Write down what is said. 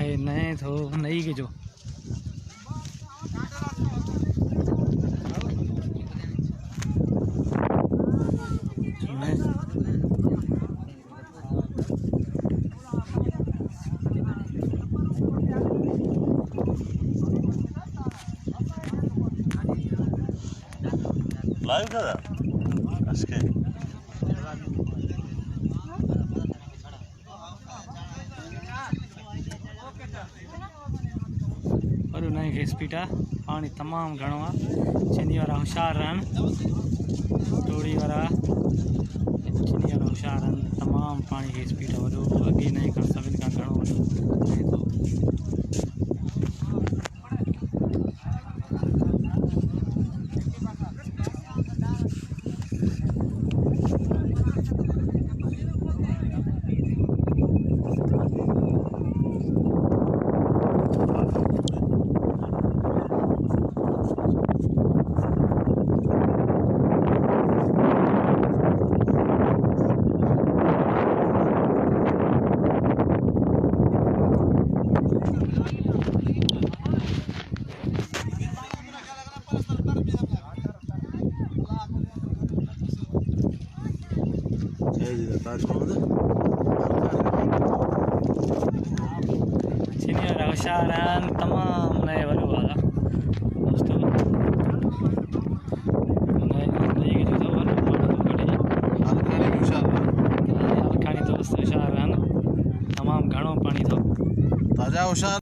आए नए थो नई के जो लाइव కదా আজকে और नए के स्पीड पानी तमाम घणो चीनी वारा होशियार रहन टोड़ी वारा चीनी वारा होशियार रहन तमाम पानी के स्पीड वो अगे नए का सभिन का घणो तो चीनी वाला होशियार रहन तमाम नए वाला